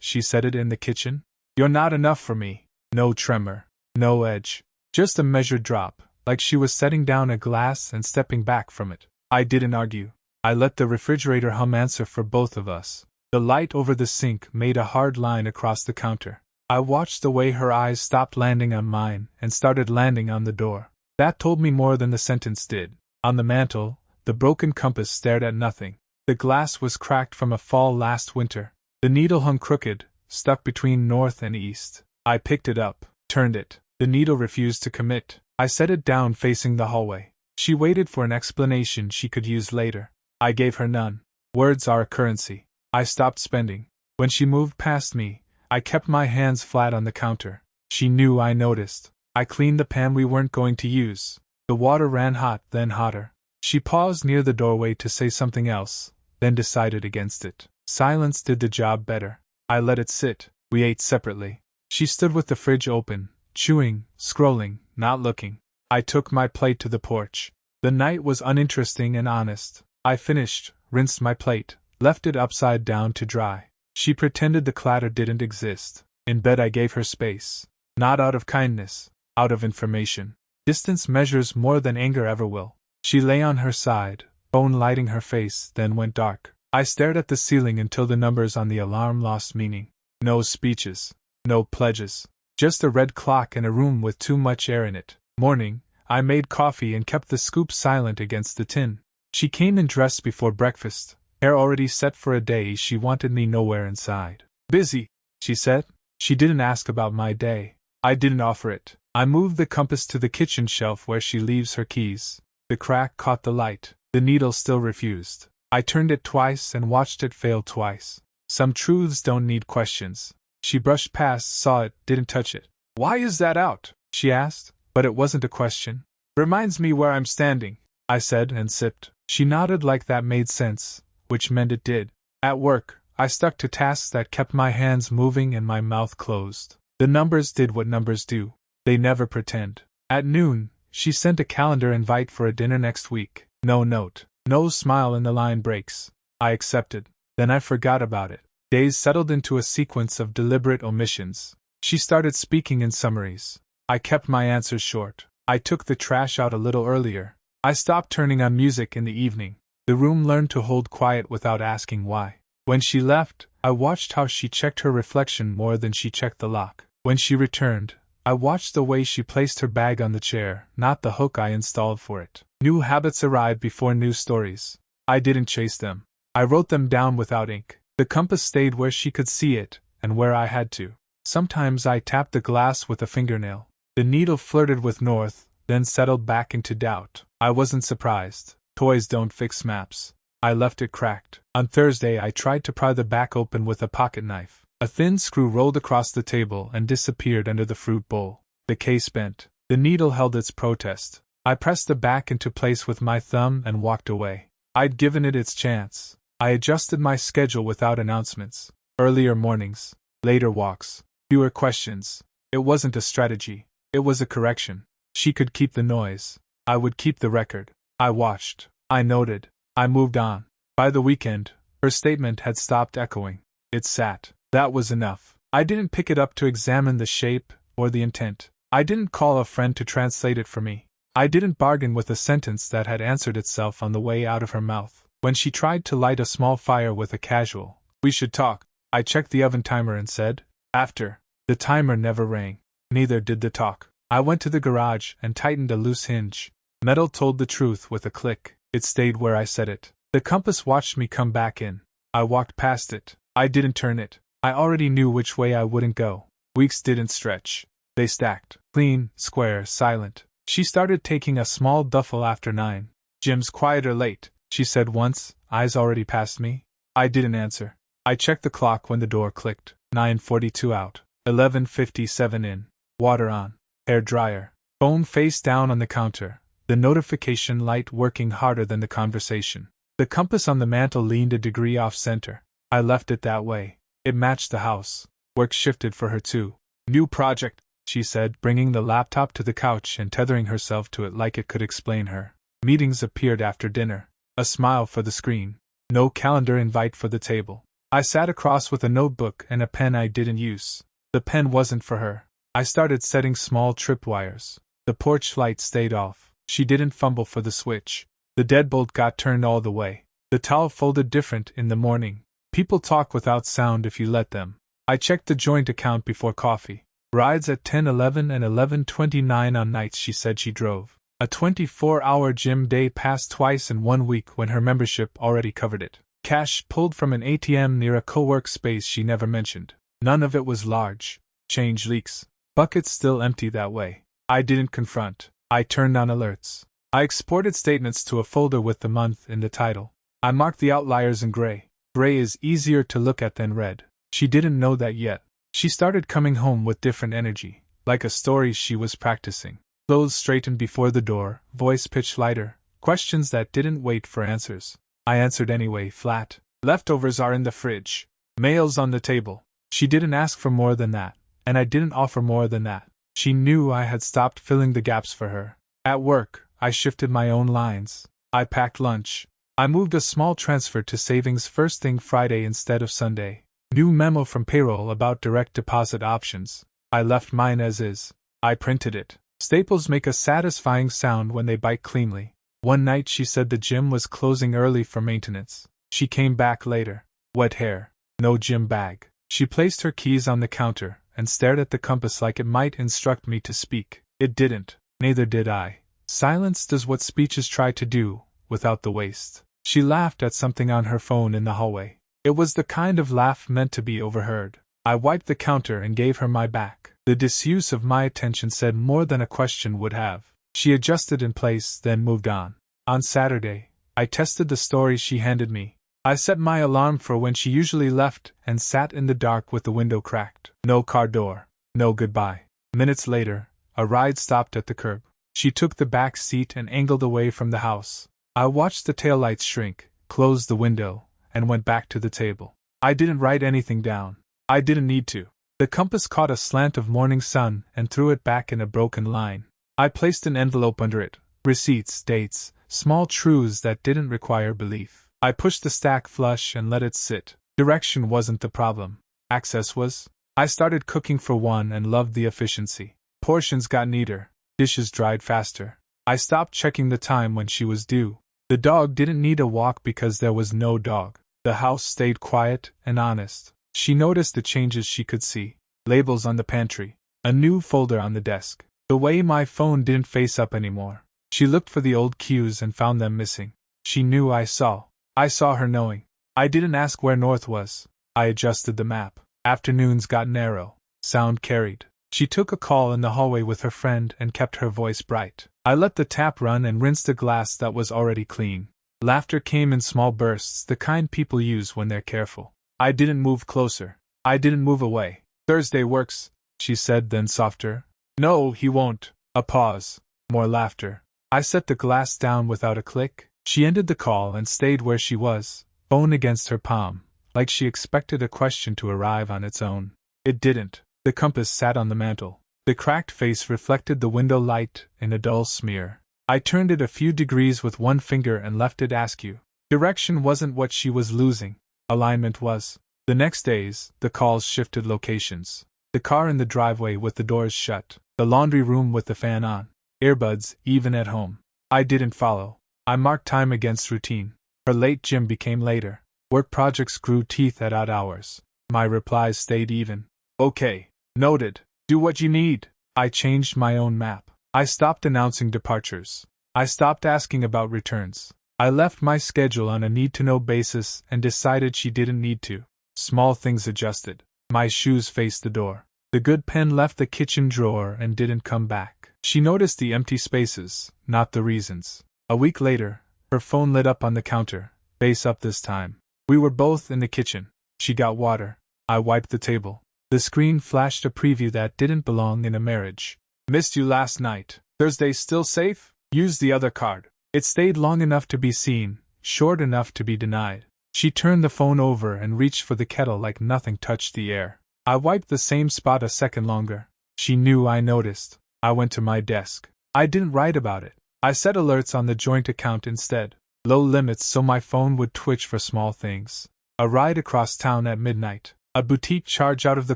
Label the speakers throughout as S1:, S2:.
S1: she said it in the kitchen. You're not enough for me. No tremor. No edge. Just a measured drop, like she was setting down a glass and stepping back from it. I didn't argue. I let the refrigerator hum answer for both of us. The light over the sink made a hard line across the counter. I watched the way her eyes stopped landing on mine and started landing on the door. That told me more than the sentence did. On the mantel, the broken compass stared at nothing. The glass was cracked from a fall last winter. The needle hung crooked, stuck between north and east. I picked it up, turned it. The needle refused to commit. I set it down facing the hallway. She waited for an explanation she could use later. I gave her none. Words are a currency. I stopped spending. When she moved past me, I kept my hands flat on the counter. She knew I noticed. I cleaned the pan we weren't going to use. The water ran hot, then hotter. She paused near the doorway to say something else, then decided against it. Silence did the job better. I let it sit. We ate separately. She stood with the fridge open, chewing, scrolling, not looking. I took my plate to the porch. The night was uninteresting and honest. I finished, rinsed my plate, left it upside down to dry. She pretended the clatter didn't exist. In bed I gave her space. Not out of kindness, out of information. Distance measures more than anger ever will. She lay on her side, bone lighting her face, then went dark. I stared at the ceiling until the numbers on the alarm lost meaning. No speeches. No pledges. Just a red clock and a room with too much air in it. Morning, I made coffee and kept the scoop silent against the tin. She came in dressed before breakfast, hair already set for a day she wanted me nowhere inside. Busy, she said. She didn't ask about my day. I didn't offer it. I moved the compass to the kitchen shelf where she leaves her keys. The crack caught the light. The needle still refused. I turned it twice and watched it fail twice. Some truths don't need questions. She brushed past, saw it, didn't touch it. Why is that out? She asked, but it wasn't a question. Reminds me where I'm standing, I said and sipped. She nodded like that made sense, which meant it did. At work, I stuck to tasks that kept my hands moving and my mouth closed. The numbers did what numbers do. They never pretend. At noon, she sent a calendar invite for a dinner next week. No note. No smile in the line breaks. I accepted. Then I forgot about it. Days settled into a sequence of deliberate omissions. She started speaking in summaries. I kept my answers short. I took the trash out a little earlier. I stopped turning on music in the evening. The room learned to hold quiet without asking why. When she left, I watched how she checked her reflection more than she checked the lock. When she returned, I watched the way she placed her bag on the chair, not the hook I installed for it. New habits arrived before new stories. I didn't chase them. I wrote them down without ink. The compass stayed where she could see it, and where I had to. Sometimes I tapped the glass with a fingernail. The needle flirted with north, then settled back into doubt. I wasn't surprised. Toys don't fix maps. I left it cracked. On Thursday I tried to pry the back open with a pocket knife. A thin screw rolled across the table and disappeared under the fruit bowl. The case bent. The needle held its protest. I pressed the back into place with my thumb and walked away. I'd given it its chance. I adjusted my schedule without announcements. Earlier mornings, later walks, fewer questions. It wasn't a strategy. It was a correction. She could keep the noise. I would keep the record. I watched. I noted. I moved on. By the weekend, her statement had stopped echoing. It sat. That was enough. I didn't pick it up to examine the shape or the intent. I didn't call a friend to translate it for me. I didn't bargain with a sentence that had answered itself on the way out of her mouth. When she tried to light a small fire with a casual, "We should talk," I checked the oven timer and said, "After." The timer never rang. Neither did the talk. I went to the garage and tightened a loose hinge. Metal told the truth with a click. It stayed where I set it. The compass watched me come back in. I walked past it. I didn't turn it. I already knew which way I wouldn't go. Weeks didn't stretch. They stacked. Clean, square, silent. She started taking a small duffel after 9. "Jim's quieter late," she said once, eyes already past me. I didn't answer. I checked the clock when the door clicked. 9:42 out. 11:57 in. Water on. Hair dryer. Phone face down on the counter. The notification light working harder than the conversation. The compass on the mantel leaned a degree off center. I left it that way. It matched the house. Work shifted for her too. "New project," she said, bringing the laptop to the couch and tethering herself to it like it could explain her. Meetings appeared after dinner. A smile for the screen. No calendar invite for the table. I sat across with a notebook and a pen I didn't use. The pen wasn't for her. I started setting small tripwires. The porch light stayed off. She didn't fumble for the switch. The deadbolt got turned all the way. The towel folded different in the morning. People talk without sound if you let them. I checked the joint account before coffee. Rides at 10:11 and 11:29 on nights she said she drove. A 24-hour gym day passed twice in 1 week when her membership already covered it. Cash pulled from an ATM near a co-work space she never mentioned. None of it was large. Change leaks. Buckets still empty that way. I didn't confront. I turned on alerts. I exported statements to a folder with the month in the title. I marked the outliers in gray. Gray is easier to look at than red. She didn't know that yet. She started coming home with different energy, like a story she was practicing. Clothes straightened before the door, voice pitched lighter, questions that didn't wait for answers. I answered anyway, flat. Leftovers are in the fridge. Mail's on the table. She didn't ask for more than that, and I didn't offer more than that. She knew I had stopped filling the gaps for her. At work, I shifted my own lines. I packed lunch. I moved a small transfer to savings first thing Friday instead of Sunday. New memo from payroll about direct deposit options. I left mine as is. I printed it. Staples make a satisfying sound when they bite cleanly. One night she said the gym was closing early for maintenance. She came back later. Wet hair. No gym bag. She placed her keys on the counter and stared at the compass like it might instruct me to speak. It didn't. Neither did I. Silence does what speeches try to do, without the waste. She laughed at something on her phone in the hallway. It was the kind of laugh meant to be overheard. I wiped the counter and gave her my back. The disuse of my attention said more than a question would have. She adjusted in place, then moved on. On Saturday, I tested the story she handed me. I set my alarm for when she usually left and sat in the dark with the window cracked. No car door. No goodbye. Minutes later, a ride stopped at the curb. She took the back seat and angled away from the house. I watched the taillights shrink, closed the window, and went back to the table. I didn't write anything down. I didn't need to. The compass caught a slant of morning sun and threw it back in a broken line. I placed an envelope under it. Receipts, dates, small truths that didn't require belief. I pushed the stack flush and let it sit. Direction wasn't the problem. Access was. I started cooking for one and loved the efficiency. Portions got neater. Dishes dried faster. I stopped checking the time when she was due. The dog didn't need a walk because there was no dog. The house stayed quiet and honest. She noticed the changes she could see. Labels on the pantry. A new folder on the desk. The way my phone didn't face up anymore. She looked for the old cues and found them missing. She knew I saw. I saw her knowing. I didn't ask where north was. I adjusted the map. Afternoons got narrow. Sound carried. She took a call in the hallway with her friend and kept her voice bright. I let the tap run and rinsed a glass that was already clean. Laughter came in small bursts, the kind people use when they're careful. I didn't move closer. I didn't move away. Thursday works, she said, then softer. No, he won't. A pause. More laughter. I set the glass down without a click. She ended the call and stayed where she was, phone against her palm, like she expected a question to arrive on its own. It didn't. The compass sat on the mantel. The cracked face reflected the window light in a dull smear. I turned it a few degrees with one finger and left it askew. Direction wasn't what she was losing. Alignment was. The next days, the calls shifted locations. The car in the driveway with the doors shut. The laundry room with the fan on. Earbuds, even at home. I didn't follow. I marked time against routine. Her late gym became later. Work projects grew teeth at odd hours. My replies stayed even. Okay. Noted. Do what you need. I changed my own map. I stopped announcing departures. I stopped asking about returns. I left my schedule on a need-to-know basis and decided she didn't need to. Small things adjusted. My shoes faced the door. The good pen left the kitchen drawer and didn't come back. She noticed the empty spaces, not the reasons. A week later, her phone lit up on the counter, face up this time. We were both in the kitchen. She got water. I wiped the table. The screen flashed a preview that didn't belong in a marriage. Missed you last night. Thursday still safe? Use the other card. It stayed long enough to be seen, short enough to be denied. She turned the phone over and reached for the kettle like nothing touched the air. I wiped the same spot a second longer. She knew I noticed. I went to my desk. I didn't write about it. I set alerts on the joint account instead. Low limits so my phone would twitch for small things. A ride across town at midnight. A boutique charge out of the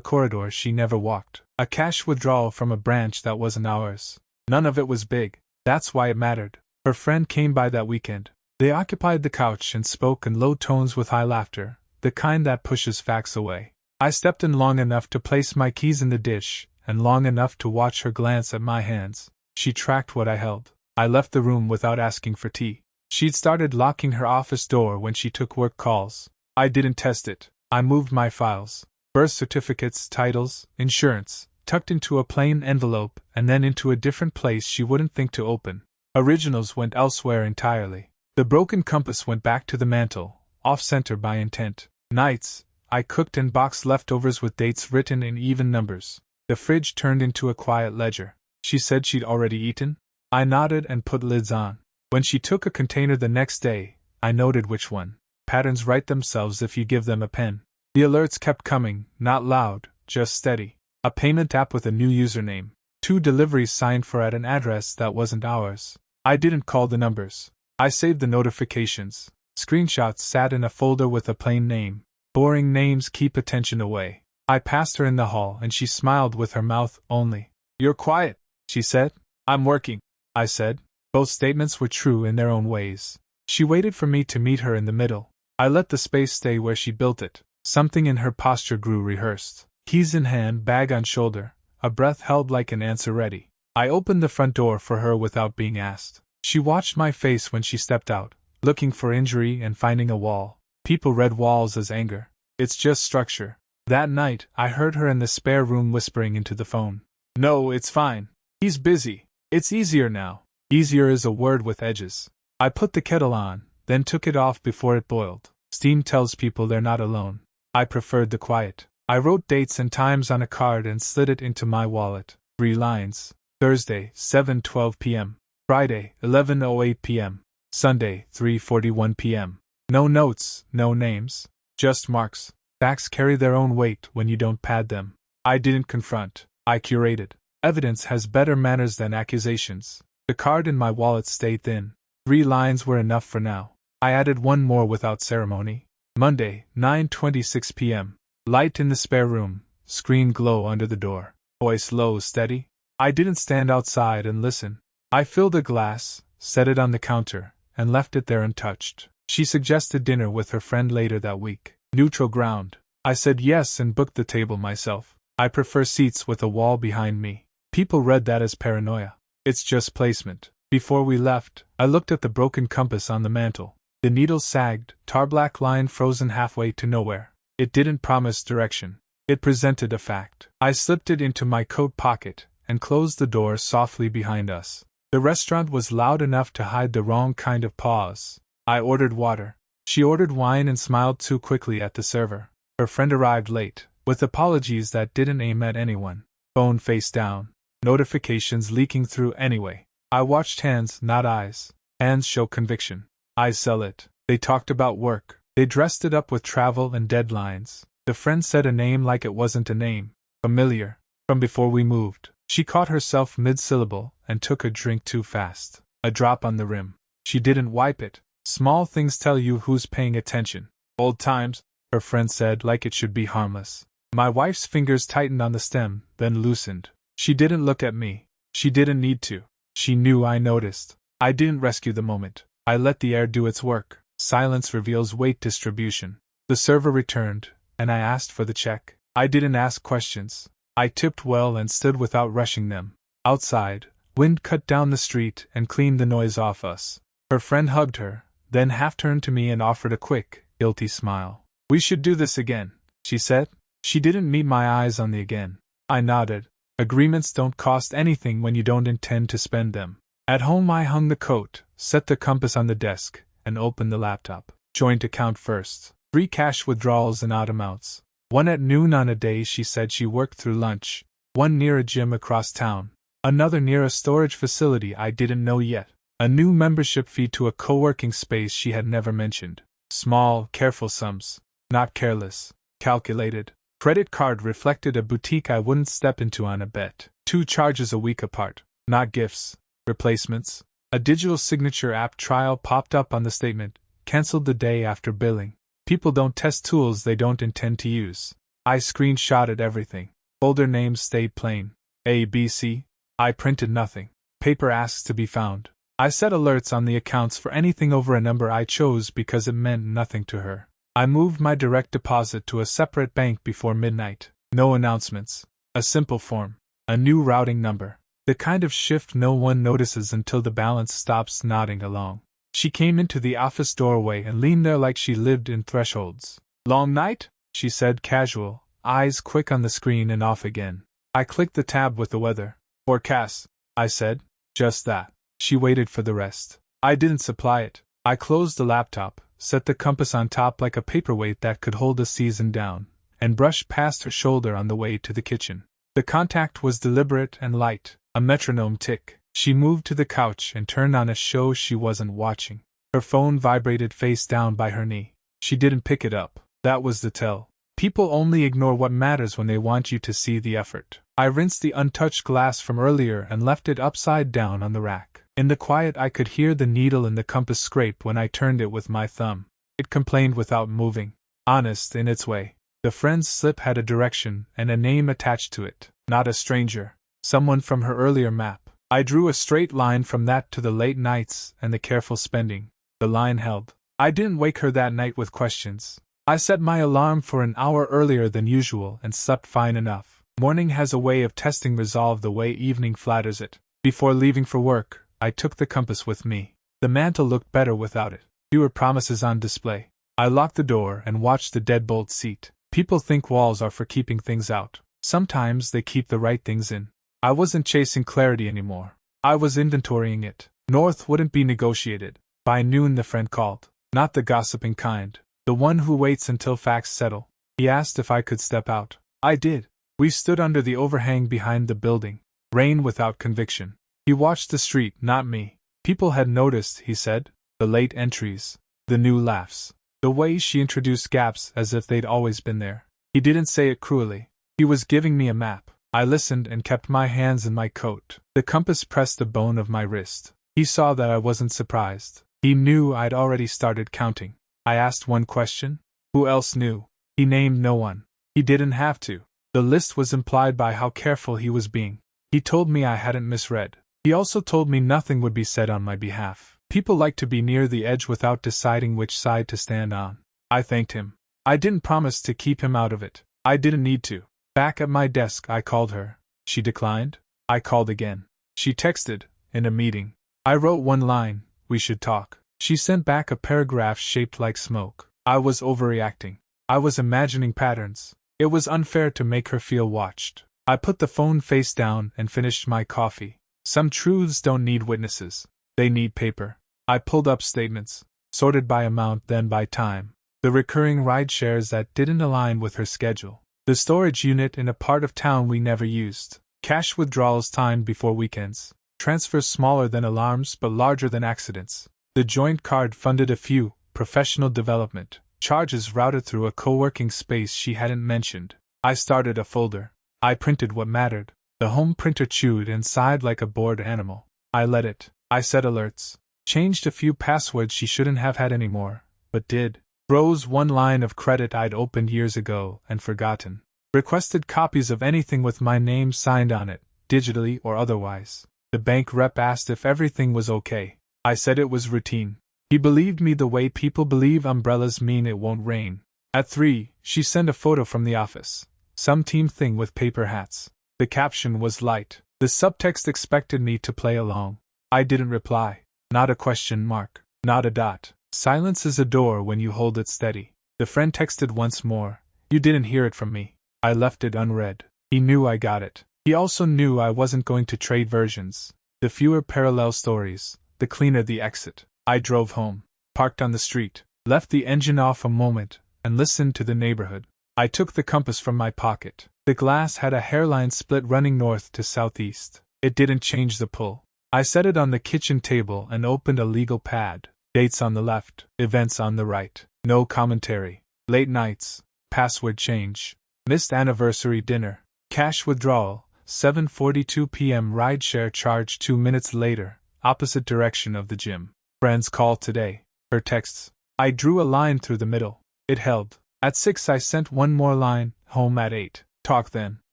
S1: corridor she never walked. A cash withdrawal from a branch that wasn't ours. None of it was big. That's why it mattered. Her friend came by that weekend. They occupied the couch and spoke in low tones with high laughter, the kind that pushes facts away. I stepped in long enough to place my keys in the dish, and long enough to watch her glance at my hands. She tracked what I held. I left the room without asking for tea. She'd started locking her office door when she took work calls. I didn't test it. I moved my files, birth certificates, titles, insurance, tucked into a plain envelope and then into a different place she wouldn't think to open. Originals went elsewhere entirely. The broken compass went back to the mantel, off-center by intent. Nights, I cooked and boxed leftovers with dates written in even numbers. The fridge turned into a quiet ledger. She said she'd already eaten? I nodded and put lids on. When she took a container the next day, I noted which one. Patterns write themselves if you give them a pen. The alerts kept coming, not loud, just steady. A payment app with a new username. 2 deliveries signed for at an address that wasn't ours. I didn't call the numbers. I saved the notifications. Screenshots sat in a folder with a plain name. Boring names keep attention away. I passed her in the hall and she smiled with her mouth only. "You're quiet," she said. "I'm working," I said. Both statements were true in their own ways. She waited for me to meet her in the middle. I let the space stay where she built it. Something in her posture grew rehearsed. Keys in hand, bag on shoulder, a breath held like an answer ready. I opened the front door for her without being asked. She watched my face when she stepped out, looking for injury and finding a wall. People read walls as anger. It's just structure. That night, I heard her in the spare room whispering into the phone. "No, it's fine. He's busy. It's easier now." Easier is a word with edges. I put the kettle on, then took it off before it boiled. Steam tells people they're not alone. I preferred the quiet. I wrote dates and times on a card and slid it into my wallet. 3 lines. Thursday, 7:12 p.m. Friday, 11:08 p.m. Sunday, 3:41 p.m. No notes, no names. Just marks. Facts carry their own weight when you don't pad them. I didn't confront. I curated. Evidence has better manners than accusations. The card in my wallet stayed thin. 3 lines were enough for now. I added one more without ceremony. Monday, 9:26 p.m. Light in the spare room, screen glow under the door. Voice low, steady. I didn't stand outside and listen. I filled a glass, set it on the counter, and left it there untouched. She suggested dinner with her friend later that week. Neutral ground. I said yes and booked the table myself. I prefer seats with a wall behind me. People read that as paranoia. It's just placement. Before we left, I looked at the broken compass on the mantel. The needle sagged, tar-black line frozen halfway to nowhere. It didn't promise direction. It presented a fact. I slipped it into my coat pocket and closed the door softly behind us. The restaurant was loud enough to hide the wrong kind of pause. I ordered water. She ordered wine and smiled too quickly at the server. Her friend arrived late, with apologies that didn't aim at anyone. Phone face down. Notifications leaking through anyway. I watched hands, not eyes. Hands show conviction. Eyes sell it. They talked about work. They dressed it up with travel and deadlines. The friend said a name like it wasn't a name. Familiar. From before we moved. She caught herself mid-syllable and took a drink too fast. A drop on the rim. She didn't wipe it. Small things tell you who's paying attention. Old times, her friend said like it should be harmless. My wife's fingers tightened on the stem, then loosened. She didn't look at me. She didn't need to. She knew I noticed. I didn't rescue the moment. I let the air do its work. Silence reveals weight distribution. The server returned, and I asked for the check. I didn't ask questions. I tipped well and stood without rushing them. Outside, wind cut down the street and cleaned the noise off us. Her friend hugged her, then half-turned to me and offered a quick, guilty smile. "We should do this again," she said. She didn't meet my eyes on the again. I nodded. Agreements don't cost anything when you don't intend to spend them. At home I hung the coat, set the compass on the desk, and opened the laptop. Joint account first. 3 cash withdrawals in odd amounts. One at noon on a day she said she worked through lunch. One near a gym across town. Another near a storage facility I didn't know yet. A new membership fee to a co-working space she had never mentioned. Small, careful sums. Not careless. Calculated. Credit card reflected a boutique I wouldn't step into on a bet. 2 charges a week apart. Not gifts. Replacements. A digital signature app trial popped up on the statement. Cancelled the day after billing. People don't test tools they don't intend to use. I screenshotted everything. Folder names stayed plain. A, B, C. I printed nothing. Paper asks to be found. I set alerts on the accounts for anything over a number I chose because it meant nothing to her. I moved my direct deposit to a separate bank before midnight. No announcements. A simple form. A new routing number. The kind of shift no one notices until the balance stops nodding along. She came into the office doorway and leaned there like she lived in thresholds. "Long night?" she said, casual, eyes quick on the screen and off again. I clicked the tab with the weather. "Forecast," I said. Just that. She waited for the rest. I didn't supply it. I closed the laptop, set the compass on top like a paperweight that could hold a season down, and brushed past her shoulder on the way to the kitchen. The contact was deliberate and light, a metronome tick. She moved to the couch and turned on a show she wasn't watching. Her phone vibrated face down by her knee. She didn't pick it up. That was the tell. People only ignore what matters when they want you to see the effort. I rinsed the untouched glass from earlier and left it upside down on the rack. In the quiet I could hear the needle in the compass scrape when I turned it with my thumb. It complained without moving. Honest in its way. The friend's slip had a direction and a name attached to it. Not a stranger. Someone from her earlier map. I drew a straight line from that to the late nights and the careful spending. The line held. I didn't wake her that night with questions. I set my alarm for an hour earlier than usual and slept fine enough. Morning has a way of testing resolve the way evening flatters it. Before leaving for work, I took the compass with me. The mantle looked better without it. Fewer promises on display. I locked the door and watched the deadbolt seat. People think walls are for keeping things out. Sometimes they keep the right things in. I wasn't chasing clarity anymore. I was inventorying it. North wouldn't be negotiated. By noon the friend called. Not the gossiping kind. The one who waits until facts settle. He asked if I could step out. I did. We stood under the overhang behind the building. Rain without conviction. He watched the street, not me. People had noticed, he said. The late entries. The new laughs. The way she introduced gaps as if they'd always been there. He didn't say it cruelly. He was giving me a map. I listened and kept my hands in my coat. The compass pressed the bone of my wrist. He saw that I wasn't surprised. He knew I'd already started counting. I asked one question. Who else knew? He named no one. He didn't have to. The list was implied by how careful he was being. He told me I hadn't misread. He also told me nothing would be said on my behalf. People like to be near the edge without deciding which side to stand on. I thanked him. I didn't promise to keep him out of it. I didn't need to. Back at my desk, I called her. She declined. I called again. She texted, in a meeting. I wrote one line, we should talk. She sent back a paragraph shaped like smoke. I was overreacting. I was imagining patterns. It was unfair to make her feel watched. I put the phone face down and finished my coffee. Some truths don't need witnesses. They need paper. I pulled up statements, sorted by amount then by time. The recurring ride shares that didn't align with her schedule. The storage unit in a part of town we never used. Cash withdrawals timed before weekends. Transfers smaller than alarms but larger than accidents. The joint card funded a few, professional development, charges routed through a co-working space she hadn't mentioned. I started a folder. I printed what mattered. The home printer chewed and sighed like a bored animal. I let it. I set alerts. Changed a few passwords she shouldn't have had anymore, but did. Froze one line of credit I'd opened years ago and forgotten. Requested copies of anything with my name signed on it, digitally or otherwise. The bank rep asked if everything was okay. I said it was routine. He believed me the way people believe umbrellas mean it won't rain. At 3, she sent a photo from the office. Some team thing with paper hats. The caption was light. The subtext expected me to play along. I didn't reply. Not a question mark. Not a dot. Silence is a door when you hold it steady. The friend texted once more. You didn't hear it from me. I left it unread. He knew I got it. He also knew I wasn't going to trade versions. The fewer parallel stories, the cleaner the exit. I drove home, parked on the street, left the engine off a moment, and listened to the neighborhood. I took the compass from my pocket. The glass had a hairline split running north to southeast. It didn't change the pull. I set it on the kitchen table and opened a legal pad. Dates on the left, events on the right. No commentary. Late nights, password change. Missed anniversary dinner. Cash withdrawal, 7:42 p.m. rideshare charge 2 minutes later, opposite direction of the gym. Friends call today. Her texts. I drew a line through the middle. It held. At 6 I sent one more line, home at 8. Talk then.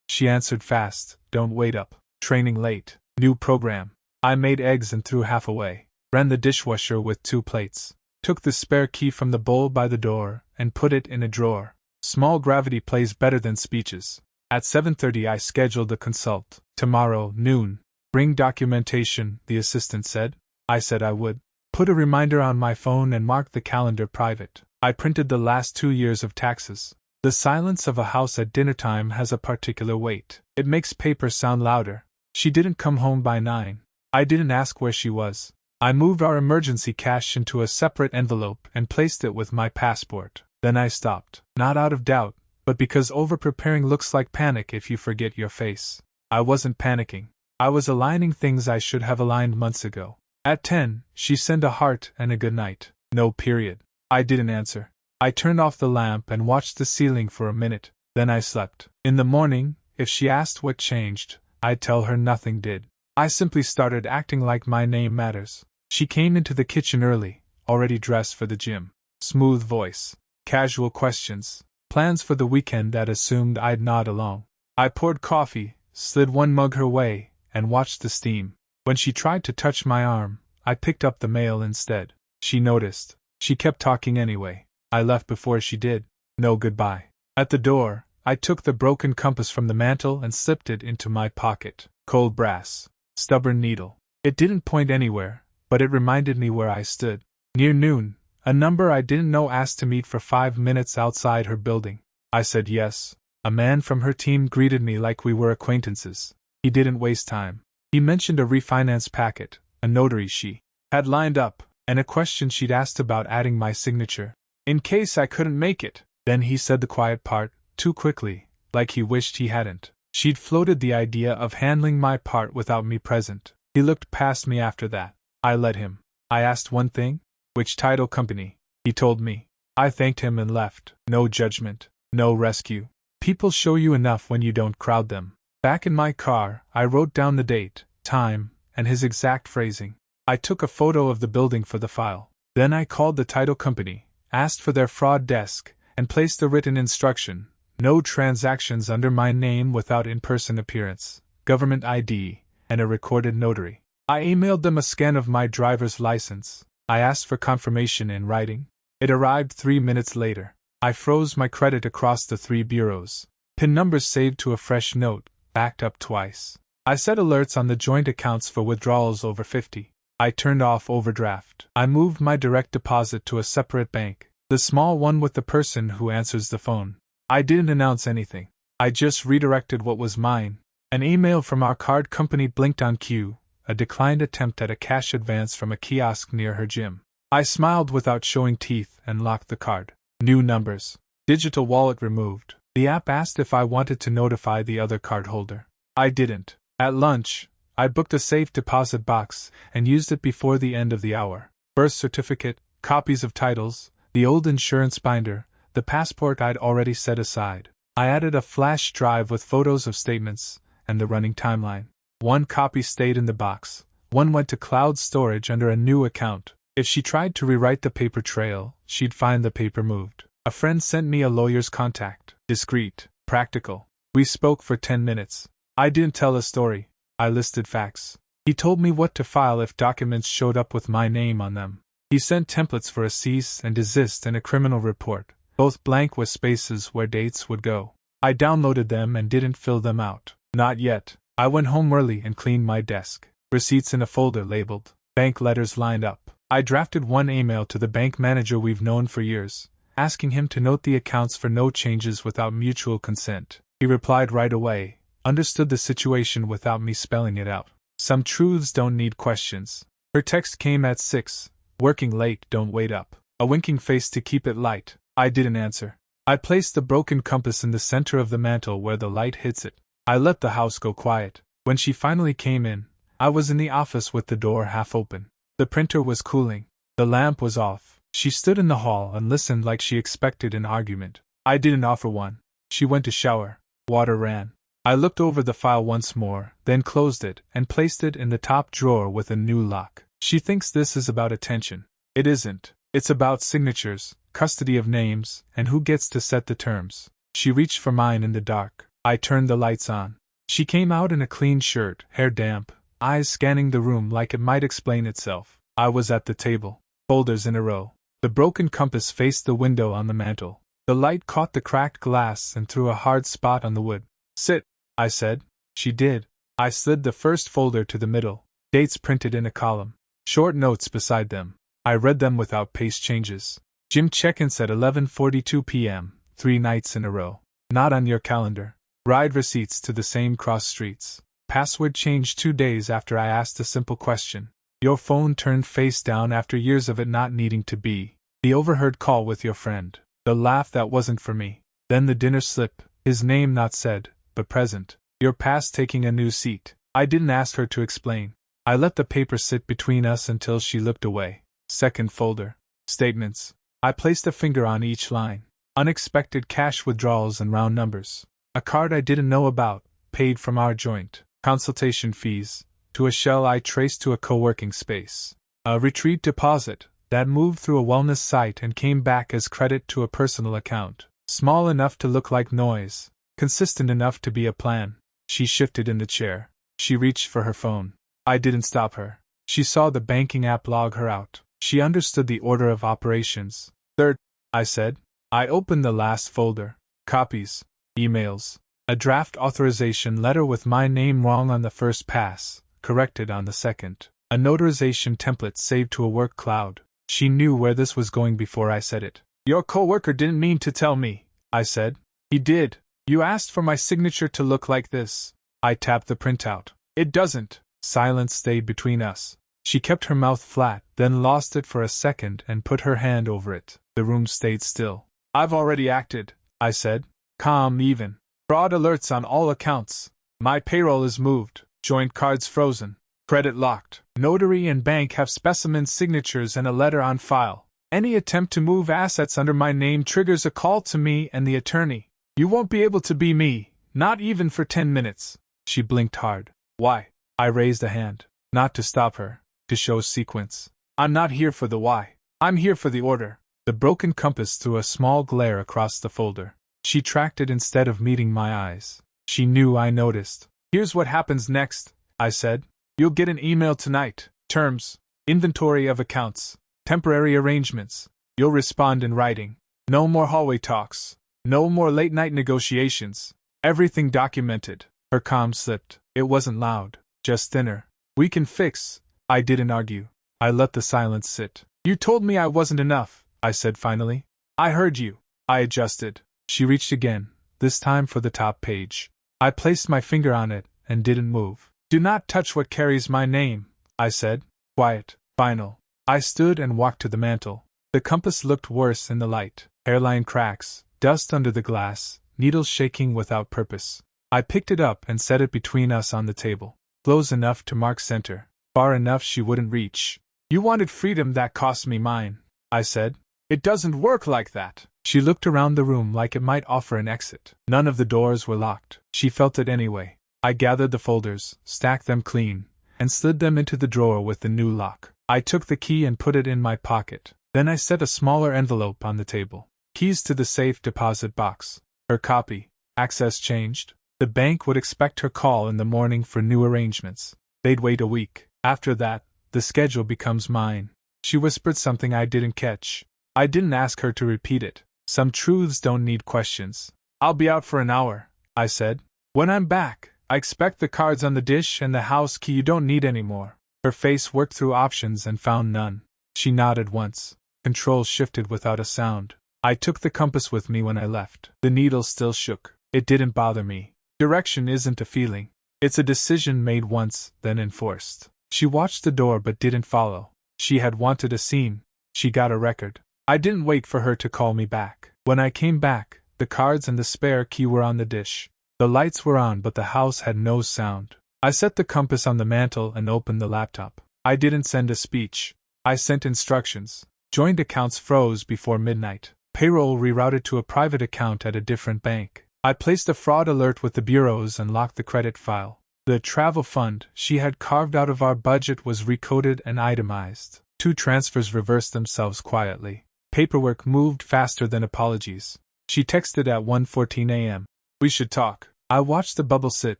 S1: She answered fast, don't wait up. Training late. New program. I made eggs and threw half away. Ran the dishwasher with 2 plates. Took the spare key from the bowl by the door and put it in a drawer. Small gravity plays better than speeches. At 7:30 I scheduled a consult. Tomorrow, noon. Bring documentation, the assistant said. I said I would. Put a reminder on my phone and mark the calendar private. I printed the last 2 years of taxes. The silence of a house at dinner time has a particular weight. It makes paper sound louder. She didn't come home by 9. I didn't ask where she was. I moved our emergency cash into a separate envelope and placed it with my passport. Then I stopped. Not out of doubt, but because over-preparing looks like panic if you forget your face. I wasn't panicking. I was aligning things I should have aligned months ago. At 10, she sent a heart and a good night. No period. I didn't answer. I turned off the lamp and watched the ceiling for a minute. Then I slept. In the morning, if she asked what changed, I'd tell her nothing did. I simply started acting like my name matters. She came into the kitchen early, already dressed for the gym. Smooth voice. Casual questions. Plans for the weekend that assumed I'd nod along. I poured coffee, slid one mug her way, and watched the steam. When she tried to touch my arm, I picked up the mail instead. She noticed. She kept talking anyway. I left before she did. No goodbye. At the door, I took the broken compass from the mantel and slipped it into my pocket. Cold brass. Stubborn needle. It didn't point anywhere, but it reminded me where I stood. Near noon, a number I didn't know asked to meet for 5 minutes outside her building. I said yes. A man from her team greeted me like we were acquaintances. He didn't waste time. He mentioned a refinance packet, a notary she had lined up, and a question she'd asked about adding my signature, in case I couldn't make it. Then he said the quiet part, too quickly, like he wished he hadn't. She'd floated the idea of handling my part without me present. He looked past me after that. I let him. I asked one thing. Which title company? He told me. I thanked him and left. No judgment. No rescue. People show you enough when you don't crowd them. Back in my car, I wrote down the date, time, and his exact phrasing. I took a photo of the building for the file. Then I called the title company, asked for their fraud desk, and placed a written instruction. No transactions under my name without in-person appearance, government ID, and a recorded notary. I emailed them a scan of my driver's license. I asked for confirmation in writing. It arrived 3 minutes later. I froze my credit across the 3 bureaus. PIN numbers saved to a fresh note, backed up twice. I set alerts on the joint accounts for withdrawals over 50. I turned off overdraft. I moved my direct deposit to a separate bank, the small one with the person who answers the phone. I didn't announce anything. I just redirected what was mine. An email from our card company blinked on cue, a declined attempt at a cash advance from a kiosk near her gym. I smiled without showing teeth and locked the card. New numbers. Digital wallet removed. The app asked if I wanted to notify the other cardholder. I didn't. At lunch, I booked a safe deposit box and used it before the end of the hour. Birth certificate, copies of titles, the old insurance binder, the passport I'd already set aside. I added a flash drive with photos of statements and the running timeline. 1 copy stayed in the box. 1 went to cloud storage under a new account. If she tried to rewrite the paper trail, she'd find the paper moved. A friend sent me a lawyer's contact. Discreet, practical. We spoke for 10 minutes. I didn't tell a story. I listed facts. He told me what to file if documents showed up with my name on them. He sent templates for a cease and desist and a criminal report, both blank with spaces where dates would go. I downloaded them and didn't fill them out. Not yet. I went home early and cleaned my desk. Receipts in a folder labeled. Bank letters lined up. I drafted one email to the bank manager we've known for years, asking him to note the accounts for no changes without mutual consent. He replied right away, understood the situation without me spelling it out. Some truths don't need questions. Her text came at 6. Working late, don't wait up. A winking face to keep it light. I didn't answer. I placed the broken compass in the center of the mantel where the light hits it. I let the house go quiet. When she finally came in, I was in the office with the door half open. The printer was cooling. The lamp was off. She stood in the hall and listened like she expected an argument. I didn't offer one. She went to shower. Water ran. I looked over the file once more, then closed it and placed it in the top drawer with a new lock. She thinks this is about attention. It isn't. It's about signatures, custody of names, and who gets to set the terms. She reached for mine in the dark. I turned the lights on. She came out in a clean shirt, hair damp, eyes scanning the room like it might explain itself. I was at the table, folders in a row. The broken compass faced the window on the mantel. The light caught the cracked glass and threw a hard spot on the wood. "Sit," I said. She did. I slid the first folder to the middle, dates printed in a column, short notes beside them. I read them without pace changes. Gym check-ins at 11:42 p.m., 3 nights in a row. Not on your calendar. Ride receipts to the same cross streets. Password changed 2 days after I asked a simple question. Your phone turned face down after years of it not needing to be. The overheard call with your friend. The laugh that wasn't for me. Then the dinner slip, his name not said, but present. Your past taking a new seat. I didn't ask her to explain. I let the paper sit between us until she looked away. Second folder. Statements. I placed a finger on each line. Unexpected cash withdrawals and round numbers. A card I didn't know about, paid from our joint. Consultation fees. To a shell I traced to a co-working space. A retreat deposit that moved through a wellness site and came back as credit to a personal account. Small enough to look like noise. Consistent enough to be a plan. She shifted in the chair. She reached for her phone. I didn't stop her. She saw the banking app log her out. She understood the order of operations. Third, I said. I opened the last folder. Copies. Emails. A draft authorization letter with my name wrong on the first pass, corrected on the second. A notarization template saved to a work cloud. She knew where this was going before I said it. Your coworker didn't mean to tell me, I said. He did. You asked for my signature to look like this. I tapped the printout. It doesn't. Silence stayed between us. She kept her mouth flat, then lost it for a second and put her hand over it. The room stayed still. I've already acted, I said. Calm even. Fraud alerts on all accounts. My payroll is moved. Joint cards frozen. Credit locked. Notary and bank have specimen signatures and a letter on file. Any attempt to move assets under my name triggers a call to me and the attorney. You won't be able to be me, not even for 10 minutes. She blinked hard. Why? I raised a hand. Not to stop her. To show sequence. I'm not here for the why. I'm here for the order. The broken compass threw a small glare across the folder. She tracked it instead of meeting my eyes. She knew I noticed. Here's what happens next, I said. You'll get an email tonight. Terms. Inventory of accounts. Temporary arrangements. You'll respond in writing. No more hallway talks. No more late-night negotiations. Everything documented. Her calm slipped. It wasn't loud, just thinner. We can fix. I didn't argue. I let the silence sit. You told me I wasn't enough, I said finally. I heard you. I adjusted. She reached again, this time for the top page. I placed my finger on it and didn't move. Do not touch what carries my name, I said. Quiet. Final. I stood and walked to the mantel. The compass looked worse in the light. Hairline cracks, dust under the glass, needles shaking without purpose. I picked it up and set it between us on the table. Close enough to mark center. Far enough she wouldn't reach. You wanted freedom that cost me mine, I said. It doesn't work like that. She looked around the room like it might offer an exit. None of the doors were locked. She felt it anyway. I gathered the folders, stacked them clean, and slid them into the drawer with the new lock. I took the key and put it in my pocket. Then I set a smaller envelope on the table. Keys to the safe deposit box. Her copy. Access changed. The bank would expect her call in the morning for new arrangements. They'd wait a week. After that, the schedule becomes mine. She whispered something I didn't catch. I didn't ask her to repeat it. Some truths don't need questions. I'll be out for an hour, I said. When I'm back, I expect the cards on the dish and the house key you don't need anymore. Her face worked through options and found none. She nodded once. Controls shifted without a sound. I took the compass with me when I left. The needle still shook. It didn't bother me. Direction isn't a feeling. It's a decision made once, then enforced. She watched the door but didn't follow. She had wanted a scene. She got a record. I didn't wait for her to call me back. When I came back, the cards and the spare key were on the dish. The lights were on but the house had no sound. I set the compass on the mantel and opened the laptop. I didn't send a speech. I sent instructions. Joint accounts froze before midnight. Payroll rerouted to a private account at a different bank. I placed a fraud alert with the bureaus and locked the credit file. The travel fund she had carved out of our budget was recoded and itemized. 2 transfers reversed themselves quietly. Paperwork moved faster than apologies. She texted at 1:14 a.m. "We should talk." I watched the bubble sit,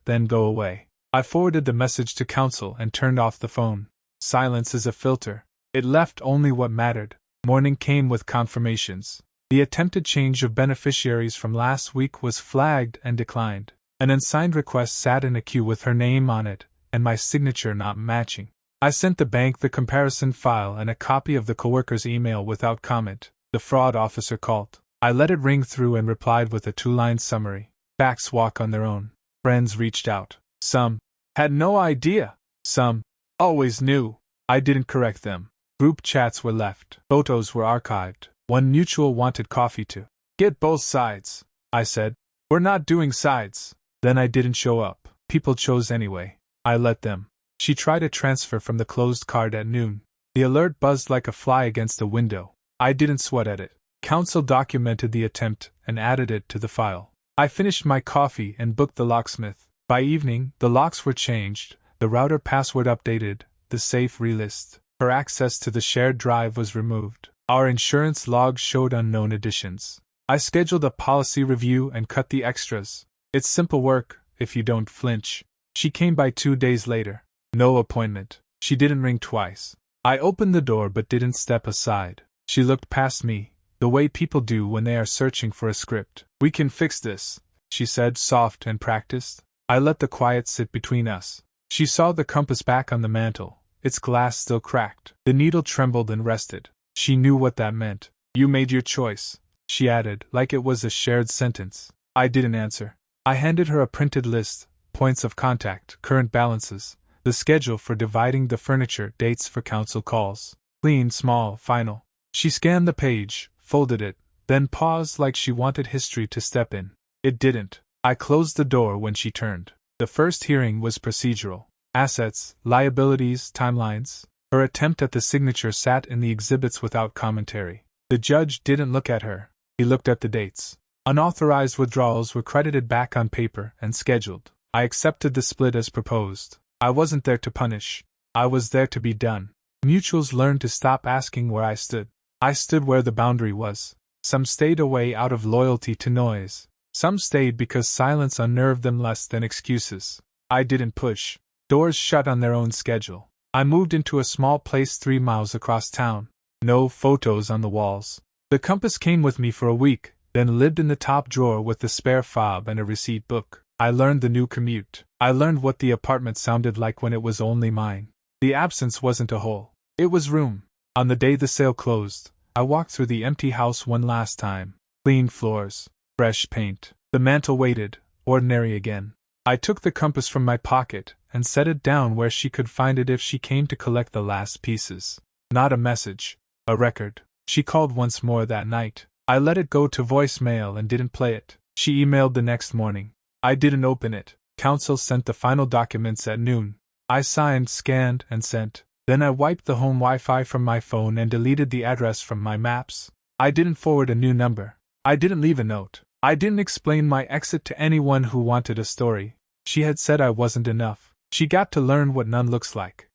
S1: then go away. I forwarded the message to counsel and turned off the phone. Silence is a filter. It left only what mattered. Morning came with confirmations. The attempted change of beneficiaries from last week was flagged and declined. An unsigned request sat in a queue with her name on it, and my signature not matching. I sent the bank the comparison file and a copy of the coworker's email without comment. The fraud officer called. I let it ring through and replied with a 2-line summary. Facts walk on their own. Friends reached out. Some had no idea. Some always knew. I didn't correct them. Group chats were left. Photos were archived. One mutual wanted coffee to get both sides. I said, "We're not doing sides." Then I didn't show up. People chose anyway. I let them. She tried a transfer from the closed card at noon. The alert buzzed like a fly against a window. I didn't sweat at it. Counsel documented the attempt and added it to the file. I finished my coffee and booked the locksmith. By evening, the locks were changed, the router password updated, the safe relist. Her access to the shared drive was removed. Our insurance logs showed unknown additions. I scheduled a policy review and cut the extras. It's simple work, if you don't flinch. She came by 2 days later. No appointment. She didn't ring twice. I opened the door but didn't step aside. She looked past me, the way people do when they are searching for a script. "We can fix this," she said, soft and practiced. I let the quiet sit between us. She saw the compass back on the mantel, its glass still cracked. The needle trembled and rested. She knew what that meant. "You made your choice," she added, like it was a shared sentence. I didn't answer. I handed her a printed list, points of contact, current balances, the schedule for dividing the furniture, dates for counsel calls. Clean, small, final. She scanned the page, folded it, then paused like she wanted history to step in. It didn't. I closed the door when she turned. The first hearing was procedural. Assets, liabilities, timelines. Her attempt at the signature sat in the exhibits without commentary. The judge didn't look at her. He looked at the dates. Unauthorized withdrawals were credited back on paper and scheduled. I accepted the split as proposed. I wasn't there to punish. I was there to be done. Mutuals learned to stop asking where I stood. I stood where the boundary was. Some stayed away out of loyalty to noise. Some stayed because silence unnerved them less than excuses. I didn't push. Doors shut on their own schedule. I moved into a small place 3 miles across town. No photos on the walls. The compass came with me for a week, then lived in the top drawer with the spare fob and a receipt book. I learned the new commute. I learned what the apartment sounded like when it was only mine. The absence wasn't a hole. It was room. On the day the sale closed, I walked through the empty house one last time. Clean floors. Fresh paint. The mantel waited, ordinary again. I took the compass from my pocket and set it down where she could find it if she came to collect the last pieces. Not a message. A record. She called once more that night. I let it go to voicemail and didn't play it. She emailed the next morning. I didn't open it. Counsel sent the final documents at noon. I signed, scanned, and sent. Then I wiped the home Wi-Fi from my phone and deleted the address from my maps. I didn't forward a new number. I didn't leave a note. I didn't explain my exit to anyone who wanted a story. She had said I wasn't enough. She got to learn what none looks like.